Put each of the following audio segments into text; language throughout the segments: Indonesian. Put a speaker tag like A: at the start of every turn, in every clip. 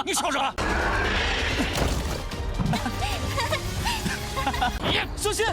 A: 你说什么？小心！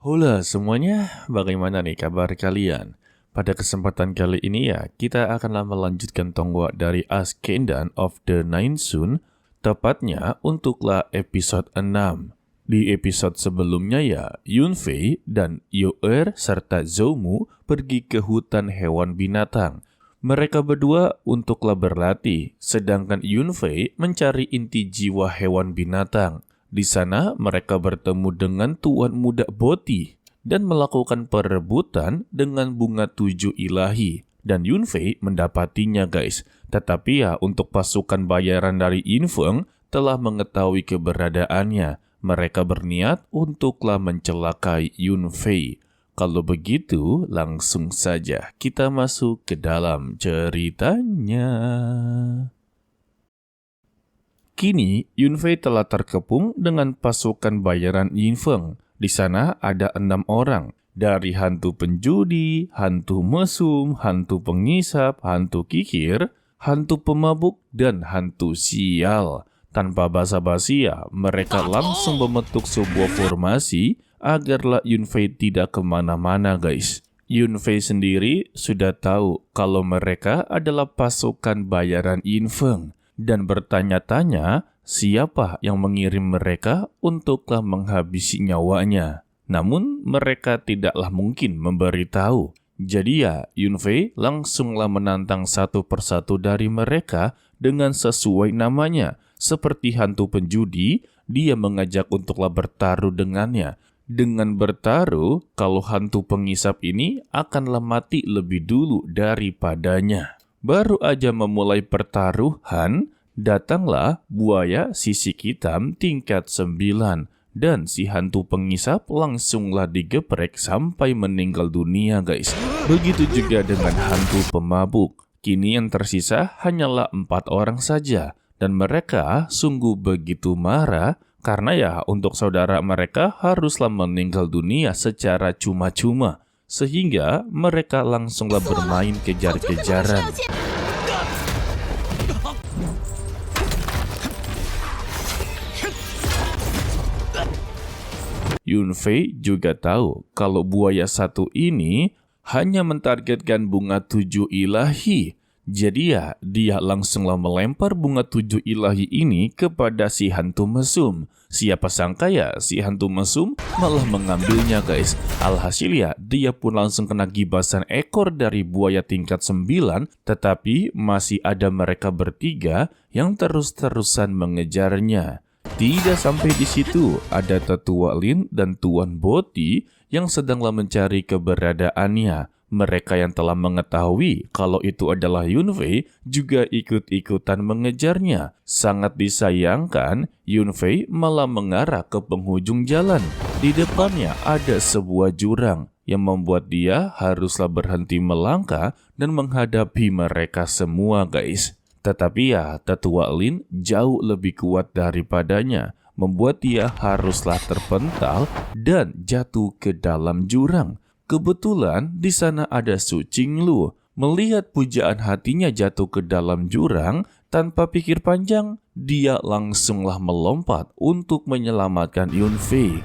B: Halo semuanya, bagaimana nih kabar kalian? Pada kesempatan kali ini ya, kita akan melanjutkan tonggak dari Ask Kendan of the Nine Sun, tepatnya untuklah episode 6. Di episode sebelumnya ya, Yunfei dan Yoer serta Zoumu pergi ke hutan hewan binatang. Mereka berdua untuklah berlatih, sedangkan Yunfei mencari inti jiwa hewan binatang. Di sana mereka bertemu dengan Tuan Muda Boti dan melakukan perebutan dengan bunga 7 ilahi. Dan Yunfei mendapatinya guys. Tetapi ya untuk pasukan bayaran dari Yinfeng telah mengetahui keberadaannya. Mereka berniat untuklah mencelakai Yunfei. Kalau begitu langsung saja kita masuk ke dalam ceritanya. Kini, Yunfei telah terkepung dengan pasukan bayaran Yinfeng. Di sana ada 6 orang. Dari hantu penjudi, hantu mesum, hantu pengisap, hantu kikir, hantu pemabuk, dan hantu sial. Tanpa basa-basi ya, mereka langsung membentuk sebuah formasi agarlah Yunfei tidak kemana-mana guys. Yunfei sendiri sudah tahu kalau mereka adalah pasukan bayaran Yinfeng. Dan bertanya-tanya siapa yang mengirim mereka untuklah menghabisi nyawanya. Namun mereka tidaklah mungkin memberitahu. Jadi ya Yunfei langsunglah menantang satu persatu dari mereka dengan sesuai namanya. Seperti hantu penjudi, dia mengajak untuklah bertaruh dengannya. Dengan bertaruh, kalau hantu pengisap ini akanlah mati lebih dulu daripadanya. Baru aja memulai pertaruhan, datanglah buaya sisik hitam tingkat 9. Dan si hantu pengisap langsunglah digeprek sampai meninggal dunia guys. Begitu juga dengan hantu pemabuk. Kini yang tersisa hanyalah 4 orang saja. Dan mereka sungguh begitu marah karena ya untuk saudara mereka haruslah meninggal dunia secara cuma-cuma. Sehingga mereka langsunglah bermain kejar-kejaran. Yunfei juga tahu kalau buaya satu ini hanya mentargetkan bunga 7 ilahi. Jadi ya, dia langsunglah melempar bunga 7 ilahi ini kepada si hantu mesum. Siapa sangka ya, si hantu mesum malah mengambilnya guys. Alhasil ya, dia pun langsung kena gibasan ekor dari buaya tingkat 9, tetapi masih ada mereka bertiga yang terus-terusan mengejarnya. Tidak sampai di situ, ada Tetua Lin dan Tuan Boti yang sedanglah mencari keberadaannya. Mereka yang telah mengetahui kalau itu adalah Yunfei juga ikut-ikutan mengejarnya. Sangat disayangkan, Yunfei malah mengarah ke penghujung jalan. Di depannya ada sebuah jurang yang membuat dia haruslah berhenti melangkah dan menghadapi mereka semua guys. Tetapi ya, Tetua Lin jauh lebih kuat daripadanya, membuat dia haruslah terpental dan jatuh ke dalam jurang. Kebetulan di sana ada Su Qinglu. Melihat pujaan hatinya jatuh ke dalam jurang, tanpa pikir panjang, dia langsunglah melompat untuk menyelamatkan Yunfei.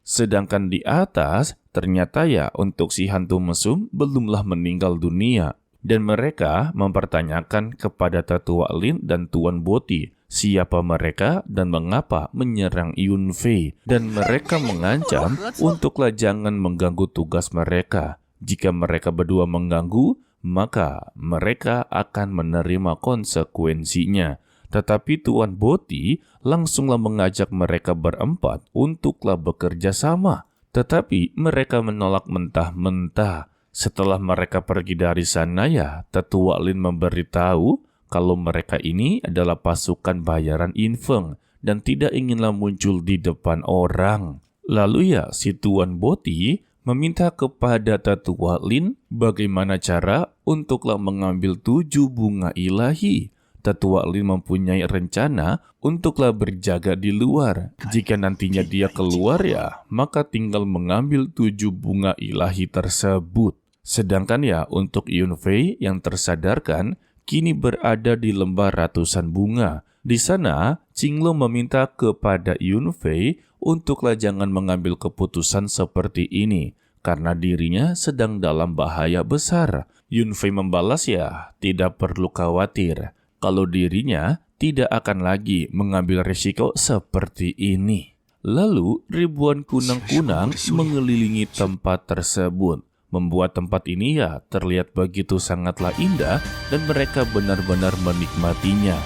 B: Sedangkan di atas, ternyata ya untuk si hantu mesum belumlah meninggal dunia. Dan mereka mempertanyakan kepada Tetua Lin dan Tuan Boti siapa mereka dan mengapa menyerang Yunfei. Dan mereka mengancam untuklah jangan mengganggu tugas mereka. Jika mereka berdua mengganggu, maka mereka akan menerima konsekuensinya. Tetapi Tuan Boti langsunglah mengajak mereka berempat untuklah bekerja sama. Tetapi mereka menolak mentah-mentah. Setelah mereka pergi dari sana ya, Tetua Lin memberitahu kalau mereka ini adalah pasukan bayaran Yinfeng dan tidak inginlah muncul di depan orang. Lalu ya, si Tuan Boti meminta kepada Tetua Lin bagaimana cara untuklah mengambil 7 bunga ilahi. Tetua Lin mempunyai rencana untuklah berjaga di luar. Jika nantinya dia keluar ya, maka tinggal mengambil 7 bunga ilahi tersebut. Sedangkan ya untuk Yunfei yang tersadarkan kini berada di lembah ratusan bunga. Di sana, Qinglo meminta kepada Yunfei untuklah jangan mengambil keputusan seperti ini karena dirinya sedang dalam bahaya besar. Yunfei membalas ya, tidak perlu khawatir kalau dirinya tidak akan lagi mengambil risiko seperti ini. Lalu ribuan kunang-kunang mengelilingi tempat tersebut. Membuat tempat ini ya terlihat begitu sangatlah indah dan mereka benar-benar menikmatinya.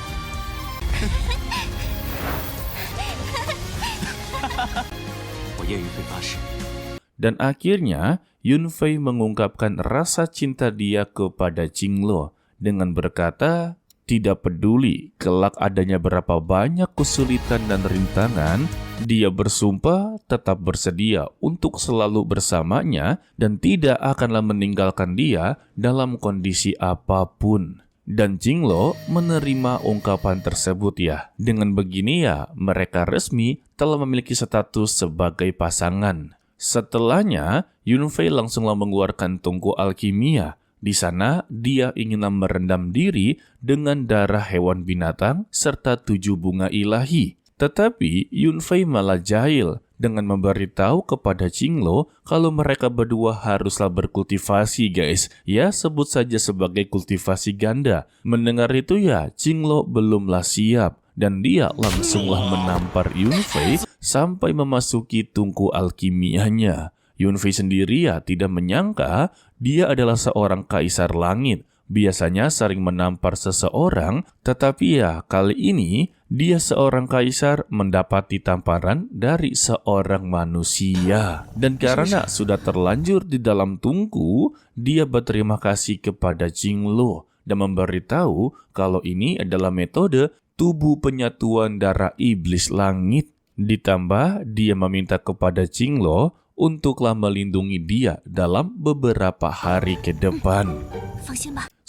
B: Dan akhirnya Yunfei mengungkapkan rasa cinta dia kepada Qinglo dengan berkata, tidak peduli kelak adanya berapa banyak kesulitan dan rintangan, dia bersumpah tetap bersedia untuk selalu bersamanya dan tidak akanlah meninggalkan dia dalam kondisi apapun. Dan Qinglo menerima ungkapan tersebut ya. Dengan begini ya, mereka resmi telah memiliki status sebagai pasangan. Setelahnya, Yunfei langsunglah mengeluarkan tungku alkimia. Di sana, dia inginlah merendam diri dengan darah hewan binatang serta 7 bunga ilahi. Tetapi Yunfei malah jahil dengan memberitahu kepada Qinglo kalau mereka berdua haruslah berkultivasi guys. Ya sebut saja sebagai kultivasi ganda. Mendengar itu ya Qinglo belumlah siap dan dia langsunglah menampar Yunfei sampai memasuki tungku alkimianya. Yunfei sendiri ya tidak menyangka dia adalah seorang kaisar langit. Biasanya sering menampar seseorang, tetapi ya kali ini dia seorang kaisar mendapati tamparan dari seorang manusia. Dan karena sudah terlanjur di dalam tungku, dia berterima kasih kepada Qinglo dan memberitahu kalau ini adalah metode tubuh penyatuan darah iblis langit. Ditambah dia meminta kepada Qinglo untuklah melindungi dia dalam beberapa hari ke depan.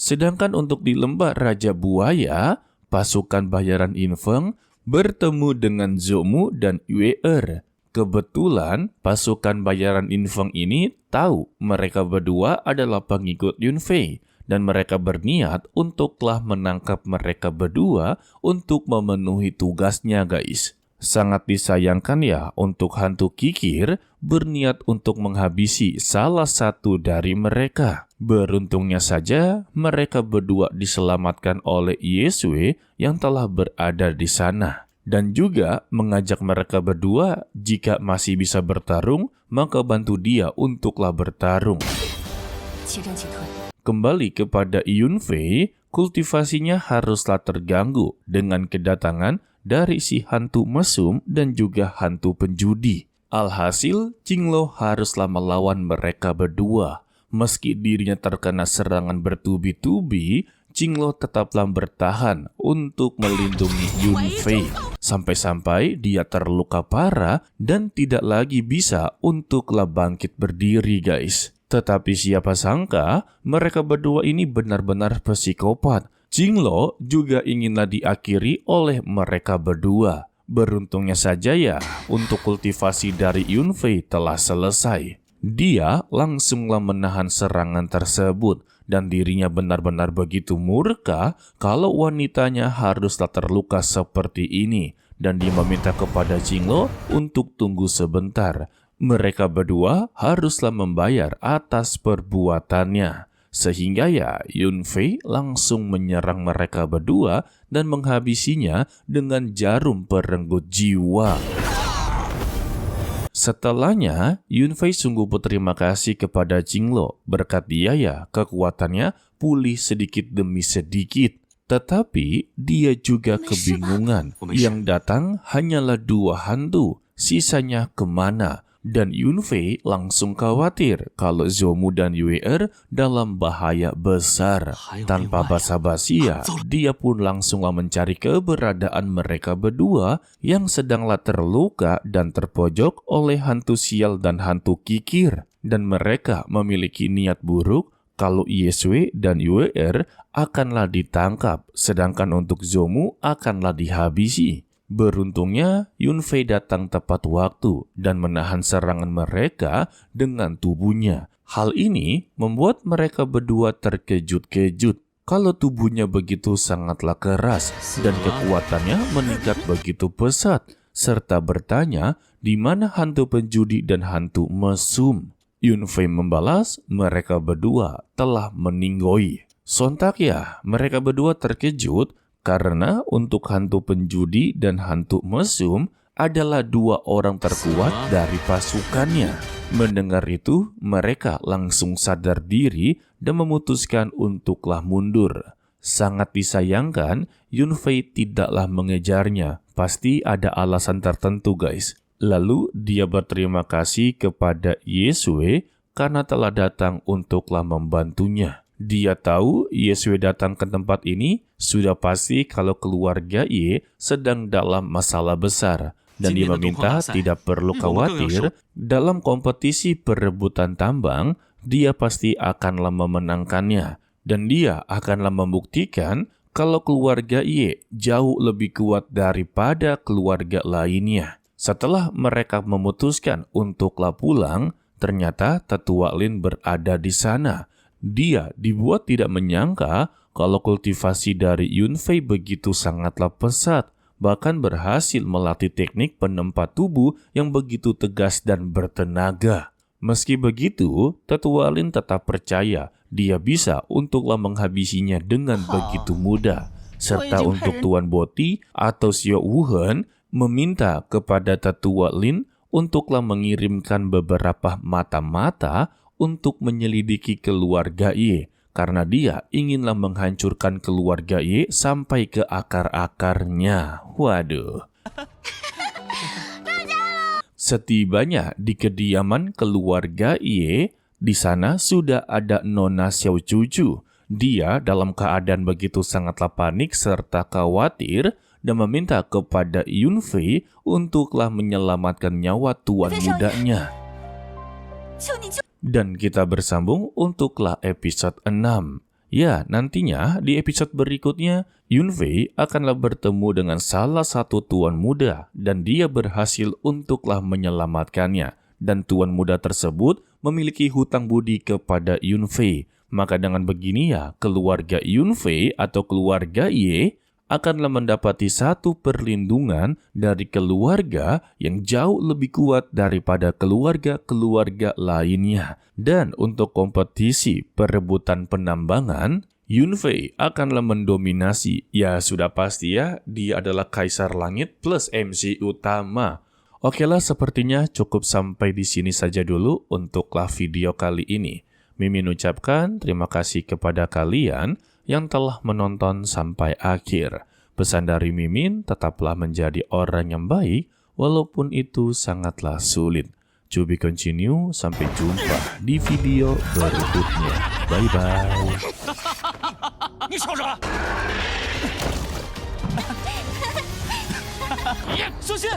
B: Sedangkan untuk di lembah Raja Buaya, pasukan bayaran Yinfeng bertemu dengan Zhou dan Yue. Kebetulan pasukan bayaran Yinfeng ini tahu mereka berdua adalah pengikut Yunfei dan mereka berniat untuklah menangkap mereka berdua untuk memenuhi tugasnya guys. Sangat disayangkan ya untuk hantu kikir berniat untuk menghabisi salah satu dari mereka. Beruntungnya saja mereka berdua diselamatkan oleh Yesue yang telah berada di sana. Dan juga mengajak mereka berdua jika masih bisa bertarung maka bantu dia untuklah bertarung. Kembali kepada Yunfei, kultivasinya haruslah terganggu dengan kedatangan dari si hantu mesum dan juga hantu penjudi. Alhasil, Qinglo haruslah melawan mereka berdua. Meski dirinya terkena serangan bertubi-tubi, Qinglo tetaplah bertahan untuk melindungi Yunfei. Sampai-sampai dia terluka parah dan tidak lagi bisa untuklah bangkit berdiri guys. Tetapi siapa sangka mereka berdua ini benar-benar psikopat. Qinglo juga inginlah diakhiri oleh mereka berdua. Beruntungnya saja ya, untuk kultivasi dari Yunfei telah selesai. Dia langsunglah menahan serangan tersebut dan dirinya benar-benar begitu murka kalau wanitanya haruslah terluka seperti ini. Dan dia meminta kepada Qinglo untuk tunggu sebentar. Mereka berdua haruslah membayar atas perbuatannya. Sehingga ya Yunfei langsung menyerang mereka berdua dan menghabisinya dengan jarum perenggut jiwa. Setelahnya, Yunfei sungguh berterima kasih kepada Qinglo. Berkat dia ya kekuatannya pulih sedikit demi sedikit. Tetapi dia juga kebingungan. Yang datang hanyalah 2 hantu. Sisanya kemana? Dan Yunfei langsung khawatir kalau Zhou dan Yue dalam bahaya besar. Tanpa basa-basi ya, dia pun langsunglah mencari keberadaan mereka berdua yang sedanglah terluka dan terpojok oleh hantu sial dan hantu kikir. Dan mereka memiliki niat buruk kalau Yesue dan Yue akanlah ditangkap, sedangkan untuk Zhou akanlah dihabisi. Beruntungnya, Yunfei datang tepat waktu dan menahan serangan mereka dengan tubuhnya. Hal ini membuat mereka berdua terkejut-kejut kalau tubuhnya begitu sangatlah keras dan kekuatannya meningkat begitu pesat, serta bertanya di mana hantu penjudi dan hantu mesum. Yunfei membalas, mereka berdua telah meninggoy. Sontak ya, mereka berdua terkejut karena untuk hantu penjudi dan hantu mesum adalah dua orang terkuat dari pasukannya. Mendengar itu, mereka langsung sadar diri dan memutuskan untuklah mundur. Sangat disayangkan, Yunfei tidaklah mengejarnya. Pasti ada alasan tertentu, guys. Lalu dia berterima kasih kepada Yesue karena telah datang untuklah membantunya. Dia tahu Yesue datang ke tempat ini sudah pasti kalau keluarga Ye sedang dalam masalah besar. Dan dia meminta tidak perlu khawatir dalam kompetisi perebutan tambang, dia pasti akanlah memenangkannya. Dan dia akanlah membuktikan kalau keluarga Ye jauh lebih kuat daripada keluarga lainnya. Setelah mereka memutuskan untuklah pulang, ternyata Tetua Lin berada di sana. Dia dibuat tidak menyangka kalau kultivasi dari Yunfei begitu sangatlah pesat. Bahkan berhasil melatih teknik penempat tubuh yang begitu tegas dan bertenaga. Meski begitu, Tetua Lin tetap percaya dia bisa untuklah menghabisinya dengan begitu mudah. Serta untuk Tuan Boti atau Xiao Wuhen meminta kepada Tetua Lin untuklah mengirimkan beberapa mata-mata untuk menyelidiki keluarga Ye. Karena dia inginlah menghancurkan keluarga Ye sampai ke akar-akarnya. Waduh. Setibanya di kediaman keluarga Ye, di sana sudah ada Nona Xiao Cucu. Dia dalam keadaan begitu sangatlah panik serta khawatir dan meminta kepada Yunfei untuklah menyelamatkan nyawa tuan mudanya. Dan kita bersambung untuklah episode 6. Ya, nantinya di episode berikutnya, Yunfei akanlah bertemu dengan salah satu tuan muda dan dia berhasil untuklah menyelamatkannya. Dan tuan muda tersebut memiliki hutang budi kepada Yunfei. Maka dengan begini ya, keluarga Yunfei atau keluarga Ye akanlah mendapati satu perlindungan dari keluarga yang jauh lebih kuat daripada keluarga-keluarga lainnya. Dan untuk kompetisi perebutan penambangan, Yunfei akanlah mendominasi. Ya sudah pasti ya, dia adalah Kaisar Langit plus MC utama. Okelah, sepertinya cukup sampai di sini saja dulu untuklah video kali ini. Mimin ucapkan terima kasih kepada kalian yang telah menonton sampai akhir. Pesan dari Mimin, tetaplah menjadi orang yang baik, walaupun itu sangatlah sulit. To be continue, sampai jumpa di video berikutnya. Bye-bye.
A: 你瞅瞅，小心！